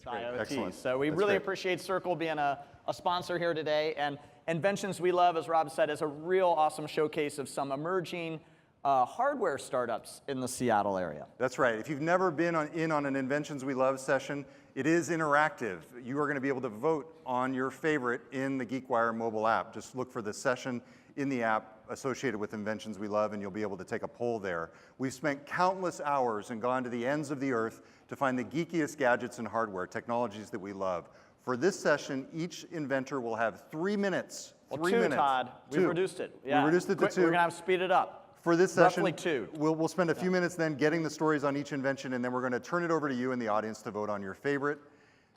with IoT. Excellent. So we really appreciate Sirqul being a sponsor here today. And Inventions We Love, as Rob said, is a real awesome showcase of some emerging hardware startups in the Seattle area. That's right. If you've never been in on an Inventions We Love session, it is interactive. You are going to be able to vote on your favorite in the GeekWire mobile app. Just look for the session in the app associated with Inventions We Love, and you'll be able to take a poll there. We've spent countless hours and gone to the ends of the earth to find the geekiest gadgets and hardware, technologies that we love. For this session, each inventor will have 3 minutes. Well, 3 minutes. Todd. We reduced it. Yeah. We reduced it to 2. We're going to have to speed it up. For this session, roughly 2. We'll spend a few minutes then getting the stories on each invention, and then we're going to turn it over to you in the audience to vote on your favorite.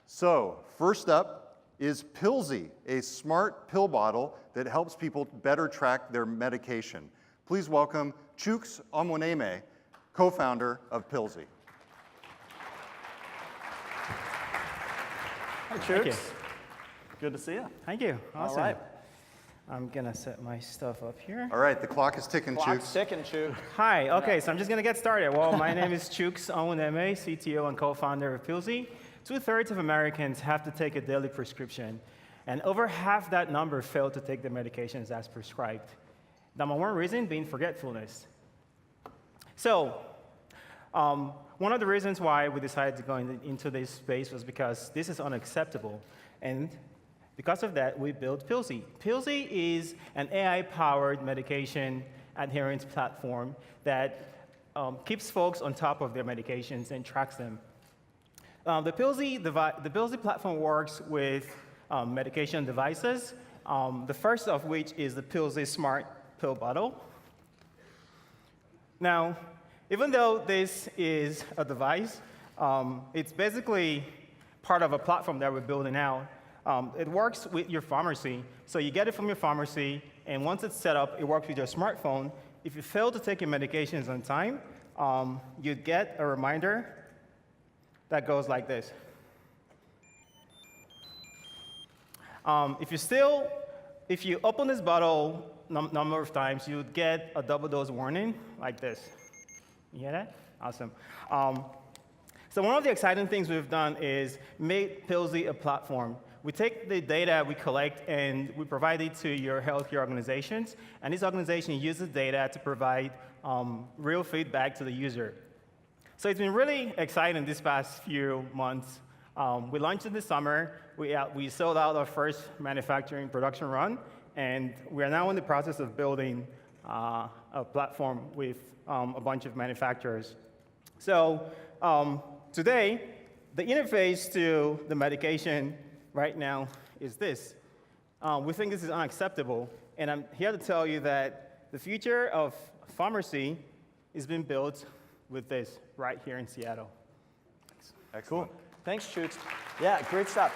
So first up is Pillsy, a smart pill bottle that helps people better track their medication. Please welcome Chooks Onwuneme, co-founder of Pillsy. Hi, Chooks. Good to see you. Thank you. Awesome. All right. I'm going to set my stuff up here. All right, the clock is ticking, Chooks. Clock's ticking, Chooks. Hi. OK, so I'm just going to get started. Well, my name is Chooks Onwuneme, CTO and co-founder of Philsie. 2/3 of Americans have to take a daily prescription, and over half that number fail to take their medications as prescribed. Number one reason being forgetfulness. So one of the reasons why we decided to go into this space was because this is unacceptable. And because of that, we built Philsie. Philsie is an AI-powered medication adherence platform that keeps folks on top of their medications and tracks them. The Philsie platform works with medication devices, the first of which is the Philsie Smart Pill Bottle. Now, even though this is a device, it's basically part of a platform that we're building out. It works with your pharmacy. So you get it from your pharmacy, and once it's set up, it works with your smartphone. If you fail to take your medications on time, you get a reminder that goes like this. If you open this bottle number of times, you would get a double dose warning like this. You hear that? Awesome. So one of the exciting things we've done is make Pillsy a platform. We take the data we collect and we provide it to your healthcare organizations, and this organization uses data to provide real feedback to the user. So it's been really exciting this past few months. We launched it this summer. We sold out our first manufacturing production run, and we are now in the process of building a platform with a bunch of manufacturers. So today, the interface to the medication right now is this. We think this is unacceptable, and I'm here to tell you that the future of pharmacy is being built with this right here in Seattle. Excellent. Cool. Thanks, Chooks. Yeah, great stuff.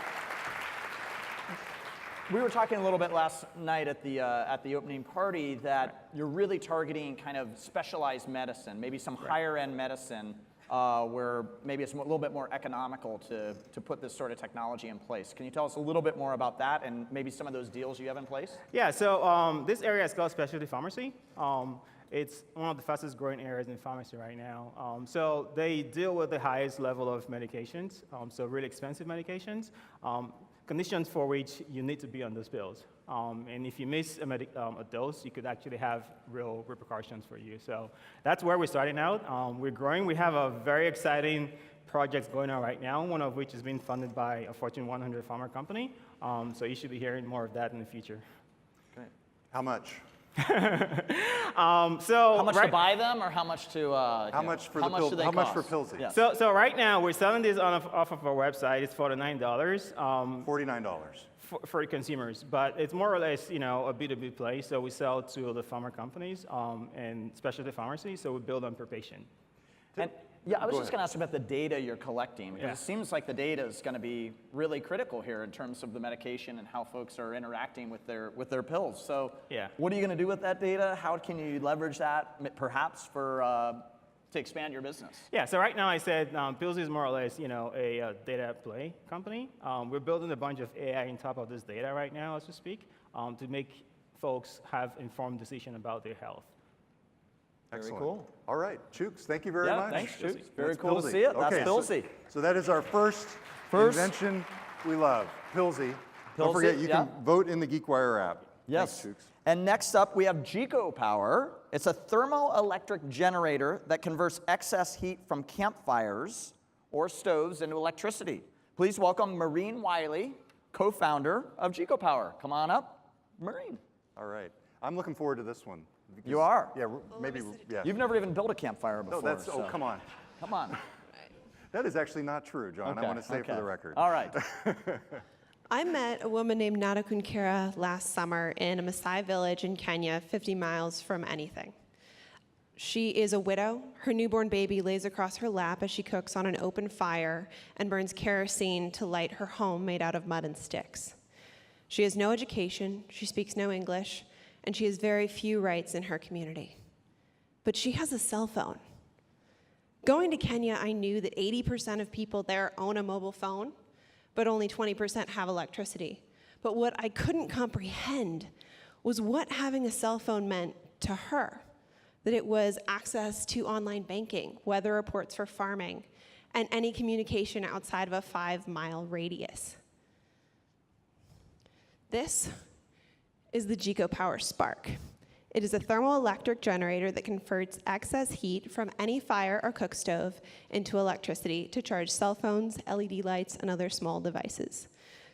We were talking a little bit last night at the opening party that you're really targeting kind of specialized medicine, maybe some higher-end medicine where maybe it's a little bit more economical to put this sort of technology in place. Can you tell us a little bit more about that and maybe some of those deals you have in place? Yeah, so this area is called specialty pharmacy. It's one of the fastest growing areas in pharmacy right now. So they deal with the highest level of medications, so really expensive medications, conditions for which you need to be on those pills. And if you miss a dose, you could actually have real repercussions for you. So that's where we're starting out. We're growing. We have a very exciting projects going on right now, one of which is being funded by a Fortune 100 pharma company. So you should be hearing more of that in the future. Great. How much? How much to buy them, or how much to? How much for Pillsy? Yeah. So right now we're selling this off of our website. It's $49. $49 for consumers, but it's more or less a B2B play. So we sell to the pharma companies and specialty pharmacies. So we bill them per patient. And yeah, I was just going to ask about the data you're collecting, because it seems like the data is going to be really critical here in terms of the medication and how folks are interacting with their pills. So what are you going to do with that data? How can you leverage that perhaps to expand your business? Yeah, so right now I said Pillsy is more or less a data play company. We're building a bunch of AI on top of this data right now, as we speak, to make folks have informed decision about their health. Excellent. Very cool. All right, Chooks, thank you very much. Thanks, Chooks. Very cool to see it. That's Philsie. So that is our first First, Invention We Love, Pillsy. Don't Philsie, forget, you yeah. can vote in the GeekWire app. yes. Thanks, Chooks. And next up, we have JikoPower. It's a thermoelectric generator that converts excess heat from campfires or stoves into electricity. Please welcome Maureen Wiley, co-founder of JikoPower. Come on up, Maureen. All right. I'm looking forward to this one. because- You are? Yeah, maybe, yeah. You've never even built a campfire before. No, that's, so. oh, come on. Come on. That is actually not true, John. I Okay, want to say for okay. the record. All right. I met a woman named Nada Kunkera last summer in a Maasai village in Kenya, 50 miles from anything. She is a widow. Her newborn baby lays across her lap as she cooks on an open fire and burns kerosene to light her home made out of mud and sticks. She has no education, she speaks no English, and she has very few rights in her community. But she has a cell phone. Going to Kenya, I knew that 80% of people there own a mobile phone, but only 20% have electricity. But what I couldn't comprehend was what having a cell phone meant to her. That it was access to online banking, weather reports for farming, and any communication outside of a 5-mile radius. This is the JikoPower Spark. It is a thermoelectric generator that converts excess heat from any fire or cook stove into electricity to charge cell phones, LED lights, and other small devices.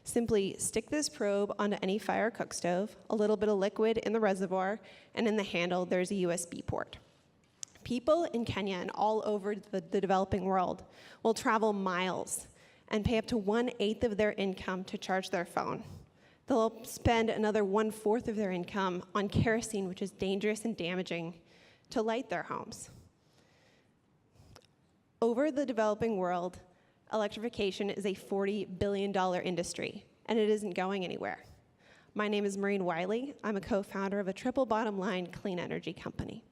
Simply stick this probe onto any fire or cook stove, a little bit of liquid in the reservoir, and in the handle there's a USB port. People in Kenya and all over the developing world will travel miles and pay up to 1/8 of their income to charge their phone. They'll spend another 1/4 of their income on kerosene, which is dangerous and damaging, to light their homes. Over the developing world, electrification is a $40 billion industry, and it isn't going anywhere. My name is Maureen Wiley. I'm a co-founder of a triple bottom line clean energy company,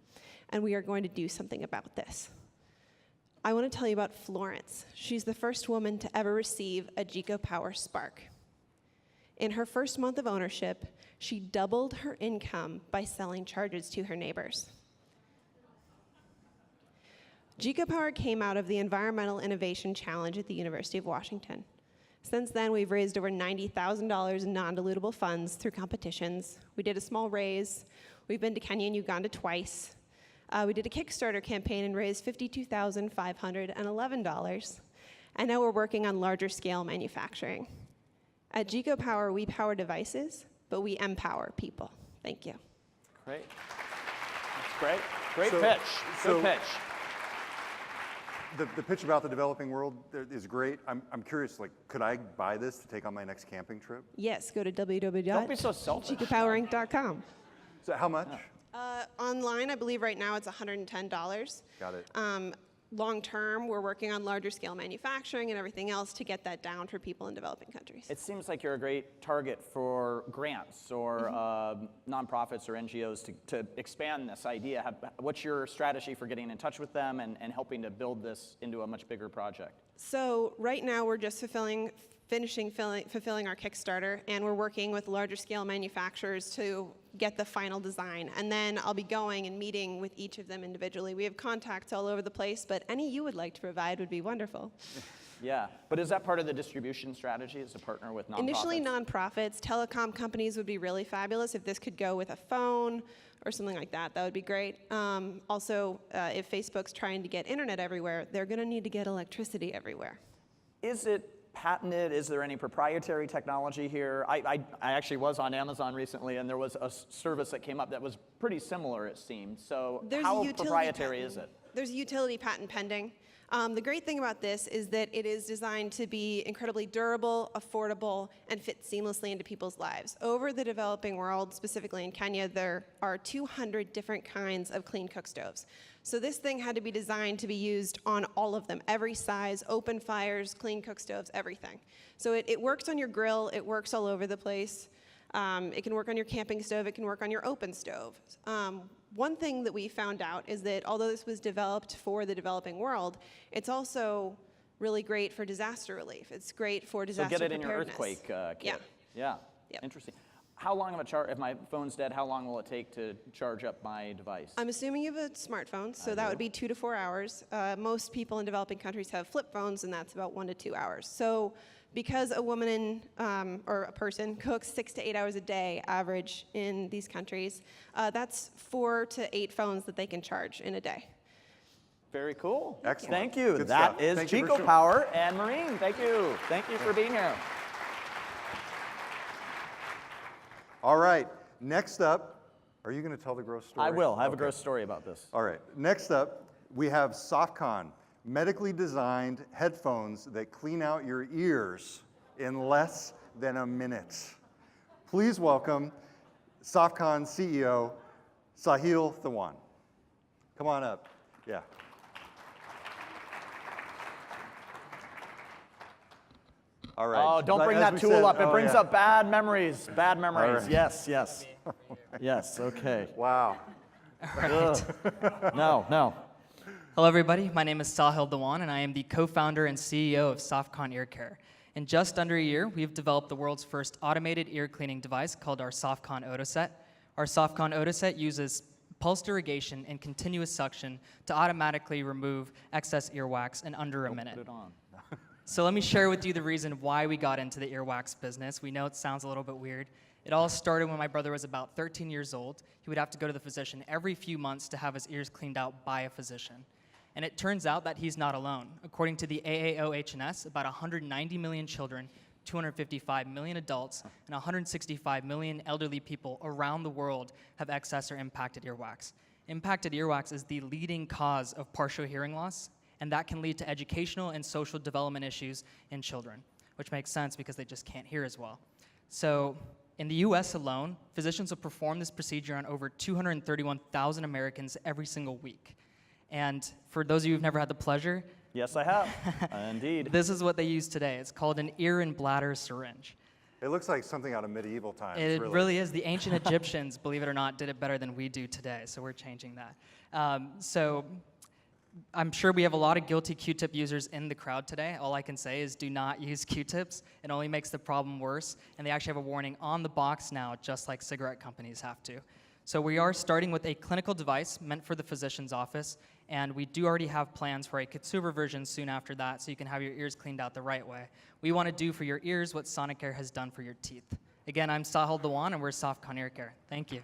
and we are going to do something about this. I want to tell you about Florence. She's the first woman to ever receive a JikoPower Spark. In her first month of ownership, she doubled her income by selling chargers to her neighbors. JikoPower came out of the Environmental Innovation Challenge at the University of Washington. Since then, we've raised over $90,000 in non-dilutable funds through competitions. We did a small raise. We've been to Kenya and Uganda twice. We did a Kickstarter campaign and raised $52,511. And now we're working on larger scale manufacturing. At JikoPower, we power devices, but we empower people. Thank you. Great. That's great. Great So- pitch. so- Good pitch. The pitch about the developing world is great. I'm curious, like, could I buy this to take on my next camping trip? Yes, go to Don't be so selfish. www.jikopowerinc.com. So how much? Online, I believe right now it's $110. Got it. Long term, we're working on larger scale manufacturing and everything else to get that down for people in developing countries. It seems like you're a great target for grants or nonprofits or NGOs to expand this idea. What's your strategy for getting in touch with them and helping to build this into a much bigger project? So right now we're just fulfilling our Kickstarter, and we're working with larger scale manufacturers to get the final design. And then I'll be going and meeting with each of them individually. We have contacts all over the place, but any you would like to provide would be wonderful. Yeah, but is that part of the distribution strategy, is to partner with nonprofits? Initially nonprofits, telecom companies would be really fabulous. If this could go with a phone or something like that, that would be great. Also, if Facebook's trying to get internet everywhere, they're gonna need to get electricity everywhere. Is it patented? Is there any proprietary technology here? I actually was on Amazon recently, and there was a service that came up that was pretty similar, it seemed. So how proprietary is it? There's a utility patent pending. The great thing about this is that it is designed to be incredibly durable, affordable, and fit seamlessly into people's lives. Over the developing world, specifically in Kenya, there are 200 different kinds of clean cook stoves. So this thing had to be designed to be used on all of them, every size, open fires, clean cook stoves, everything. So it works on your grill, it works all over the place. It can work on your camping stove, it can work on your open stove. One thing that we found out is that although this was developed for the developing world, it's also really great for disaster relief. It's great for disaster So get it in preparedness. your earthquake kit. Yeah. Yeah, Yep. interesting. How long of a charge, if my phone's dead, how long will it take to charge up my device? I'm assuming you have a smartphone, so that would be 2 to 4 hours. Most people in developing countries have flip phones, and that's about 1 to 2 hours. So because a woman or a person cooks 6 to 8 hours a day average in these countries, that's 4 to 8 phones that they can charge in a day. Very cool. Excellent. Thank you. Good That stuff. is Thank you for JikoPower and Maureen. Thank you. Thank you for being here. All right, next up, are you going to tell the gross story? I will. I have a Okay. gross story about this. All right, next up, we have Softcon, medically designed headphones that clean out your ears in less than a minute. Please welcome Softcon CEO, Sahil Thawan. Come on up. Yeah. All right. Oh, don't bring As that we tool said- up. It oh, brings yeah. up bad memories. Bad memories. right. Yes, yes. Yes, okay. Wow. No, no. Hello, everybody. My name is Sahil Dhawan, and I am the co-founder and CEO of Softcon Ear Care. In just under a year, we've developed the world's first automated ear cleaning device called our Softcon Otoset. Our Softcon Otoset uses pulsed irrigation and continuous suction to automatically remove excess earwax in under a minute. Put it on. So let me share with you the reason why we got into the earwax business. We know it sounds a little bit weird. It all started when my brother was about 13 years old. He would have to go to the physician every few months to have his ears cleaned out by a physician. And it turns out that he's not alone. According to the AAO-HNS, about 190 million children, 255 million adults, and 165 million elderly people around the world have excess or impacted earwax. Impacted earwax is the leading cause of partial hearing loss, and that can lead to educational and social development issues in children, which makes sense because they just can't hear as well. So in the US alone, physicians will perform this procedure on over 231,000 Americans every single week. And for those of you who've never had the pleasure, Yes, I have. Indeed. this is what they use today. It's called an ear and bladder syringe. It looks like something out of medieval times. It really is. The ancient Egyptians, believe it or not, did it better than we do today, so we're changing that. So I'm sure we have a lot of guilty Q-tip users in the crowd today. All I can say is do not use Q-tips. It only makes the problem worse, and they actually have a warning on the box now, just like cigarette companies have to. So we are starting with a clinical device meant for the physician's office, and we do already have plans for a consumer version soon after that, so you can have your ears cleaned out the right way. We want to do for your ears what Sonicare has done for your teeth. Again, I'm Sahil Dhawan, and we're Softcon Ear Care. Thank you.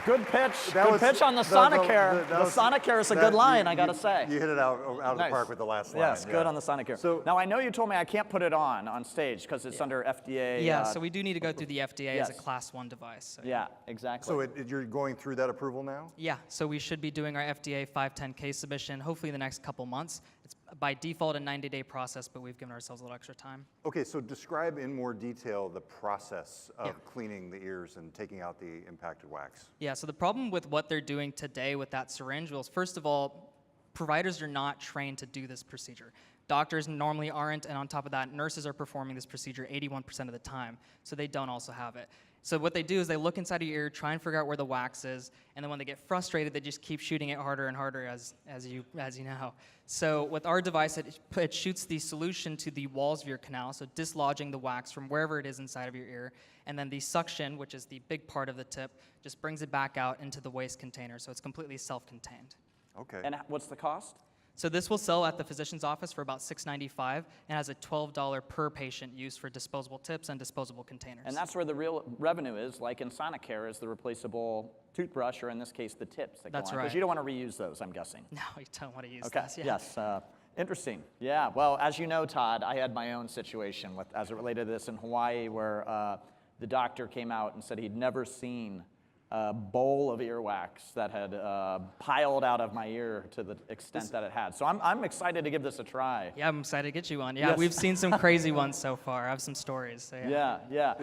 Good pitch. That Good was- pitch on the Sonicare. that The was- Sonicare is a that- good line, you- I gotta you- say. You hit it out of the Nice. park with the last line. Yes, yeah. good on the Sonicare. So- now I know you told me I can't put it on stage because it's under FDA. Yeah, so we do need to go through the FDA as a yes. Class 1 device. So Yeah, exactly. So you're going through that approval now? yeah, so we should be doing our FDA 510K submission hopefully in the next couple months. It's by default a 90-day process, but we've given ourselves a little extra time. Okay, so describe in more detail the process of Yeah. cleaning the ears and taking out the impacted wax. Yeah, so the problem with what they're doing today with that syringe was, first of all, providers are not trained to do this procedure. Doctors normally aren't, and on top of that, nurses are performing this procedure 81% of the time, so they don't also have it. So what they do is they look inside of your ear, try and figure out where the wax is, and then when they get frustrated, they just keep shooting it harder and harder, as you know. So with our device, it shoots the solution to the walls of your canal, so dislodging the wax from wherever it is inside of your ear, and then the suction, which is the big part of the tip, just brings it back out into the waste container, so it's completely self-contained. Okay. and what's the cost? So this will sell at the physician's office for about $6.95 and has a $12 per patient use for disposable tips and disposable containers. And that's where the real revenue is, like in Sonicare, is the replaceable toothbrush, or in this case, the tips that That's go on. right. Because you don't want to reuse those, I'm guessing. No, you don't want to use Okay. this. Yeah. Yes. Interesting. Yeah. Well, as you know, Todd, I had my own situation as it related to this in Hawaii, where the doctor came out and said he'd never seen a bowl of earwax that had piled out of my ear to the extent that it had. So I'm excited to give this a try. Yeah, I'm excited to get you one. Yeah, Yes. we've seen some crazy ones so far. I have some stories. So yeah. Yeah.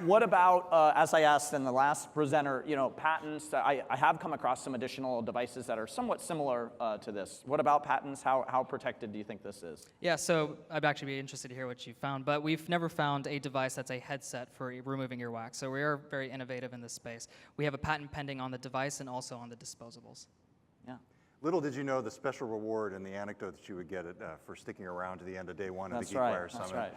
What about, as I asked in the last presenter, patents? I have come across some additional devices that are somewhat similar to this. What about patents? How protected do you think this is? Yeah, so I'd actually be interested to hear what you found, but we've never found a device that's a headset for removing earwax, so we are very innovative in this space. We have a patent pending on the device and also on the disposables. Yeah. Little did you know the special reward and the anecdote that you would get for sticking around to the end of day one of That's the right. GeekWire Summit. That's right.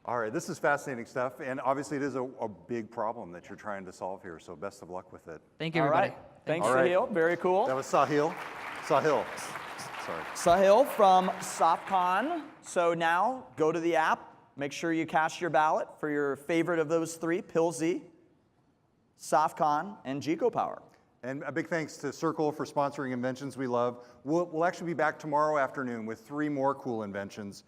All right, this is fascinating stuff, and obviously it is a big problem that you're trying to solve here, so best of luck with it. Thank you, All everybody. right. Thanks, All right. Sahil. Very cool. That was Sahil. Sahil. Sorry. Sahil from Softcon. So now go to the app. Make sure you cast your ballot for your favorite of those three, Pillsy, Softcon, and JikoPower. And a big thanks to Sirqul for sponsoring Inventions We Love. We'll actually be back tomorrow afternoon with 3 more cool inventions.